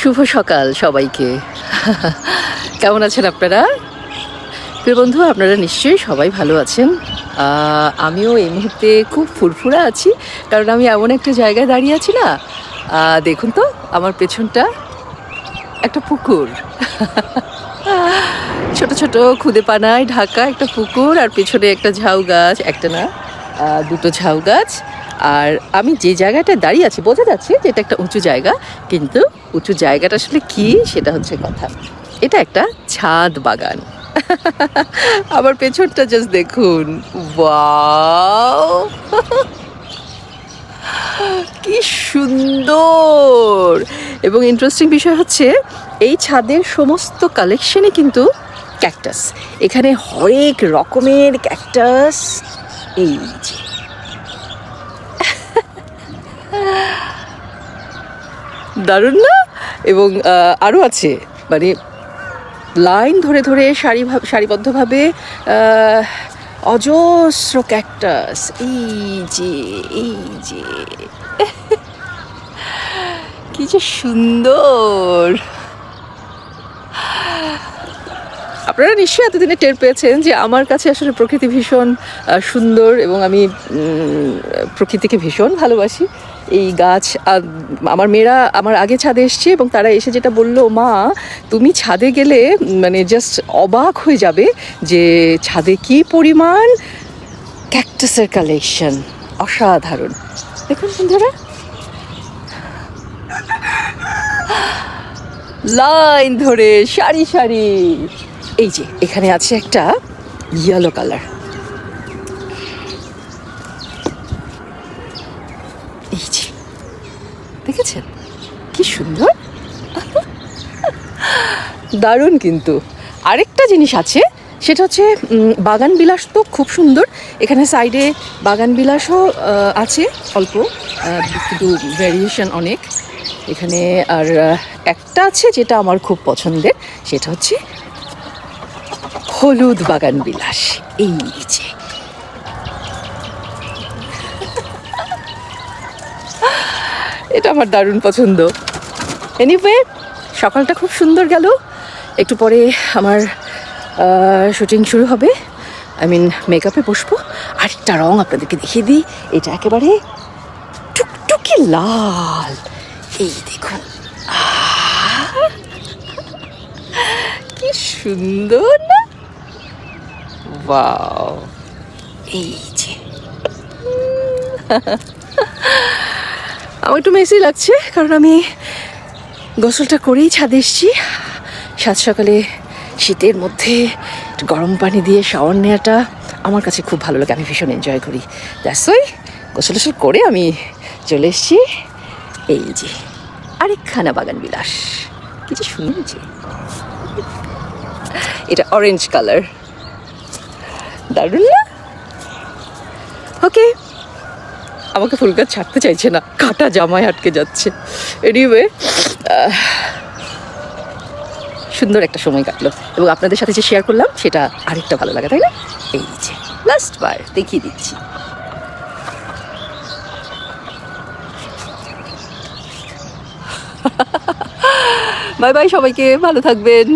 শুভ সকাল সবাইকে। কেমন আছেন আপনারা? প্রিয় বন্ধু, আপনারা নিশ্চয়ই সবাই ভালো আছেন। আমিও এই মুহূর্তে খুব ফুরফুরা আছি, কারণ আমি এমন একটা জায়গায় দাঁড়িয়ে আছি না। দেখুন তো আমার পেছনটা, একটা পুকুর। ছোট ছোট খুদে পানায় ঢাকা একটা পুকুর, আর পেছনে একটা ঝাউ গাছ, একটা না দুটো ঝাউ গাছ। আর আমি যে জায়গাটায় দাঁড়িয়ে আছি বোঝা যাচ্ছে যে এটা একটা উঁচু জায়গা, কিন্তু উঁচু জায়গাটা আসলে কি সেটা হচ্ছে কথা। এটা একটা ছাদ বাগান। আমার পেছনটা জাস্ট দেখুন, ওয়াও, কি সুন্দর! এবং ইন্টারেস্টিং বিষয় হচ্ছে এই ছাদের সমস্ত কালেকশনই কিন্তু ক্যাকটাস। এখানে হরেক রকমের ক্যাকটাস, এই যে দারুণ না? এবং আরও আছে, মানে লাইন ধরে ধরে সারিবদ্ধভাবে অজস্র ক্যাকটাস, এই যে কি যে সুন্দর! আপনারা নিশ্চয়ই এতদিনে টের পেয়েছেন যে আমার কাছে আসলে প্রকৃতি ভীষণ সুন্দর, এবং আমি প্রকৃতিকে ভীষণ ভালোবাসি। এই গাছ, আমার মেয়েরা আমার আগে ছাদে এসছে এবং তারা এসে যেটা বললো, মা তুমি ছাদে গেলে মানে জাস্ট অবাক হয়ে যাবে যে ছাদে কি পরিমাণ ক্যাকটাসের কালেকশন, অসাধারণ। দেখুন বন্ধুরা, লাইন ধরে সারি সারি। এই যে এখানে আছে একটা ইয়েলো কালার, এই যে দেখেছেন কি সুন্দর, দারুণ। কিন্তু আরেকটা জিনিস আছে, সেটা হচ্ছে বাগান বিলাস তো খুব সুন্দর। এখানে সাইডে বাগান বিলাসও আছে অল্প, কিন্তু ভ্যারিয়েশন অনেক এখানে। আর একটা আছে যেটা আমার খুব পছন্দের, সেটা হচ্ছে হলুদ বাগান বিলাস। এই যে এটা আমার দারুণ পছন্দ। এনিওয়ে, সকালটা খুব সুন্দর গেল। একটু পরে আমার শুটিং শুরু হবে, মেকআপে বসবো। আরেকটা রং আপনাদেরকে দেখিয়ে দিই, এটা একেবারে টুকটুকি লাল। এই দেখুন, কি সুন্দর না? ওয়াও! এই যে আমার একটু মেসি লাগছে, কারণ আমি গোসলটা করেই ছাদে এসেছি। সাত সকালে শীতের মধ্যে গরম পানি দিয়ে শাওয়ার নেওয়াটা আমার কাছে খুব ভালো লাগে, আমি ভীষণ এনজয় করি। দ্যাটস ওয়াই গোসল টোসল করে আমি চলে এসেছি। এই যে আরেকখানা বাগান বিলাস, কি যে সুন্দর! যে এটা অরেঞ্জ কালার, দারুণ না? ওকে, আমাকে ফুল গাছ ছাড়তে চাইছে না, কাটা জামায় আটকে যাচ্ছে। এনিওয়ে, সুন্দর একটা সময় কাটলো, এবং আপনাদের সাথে যে শেয়ার করলাম সেটা আরেকটা ভালো লাগে, তাই না? এই যে লাস্ট বার দেখিয়ে দিচ্ছি। বাই বাই সবাইকে, ভালো থাকবেন।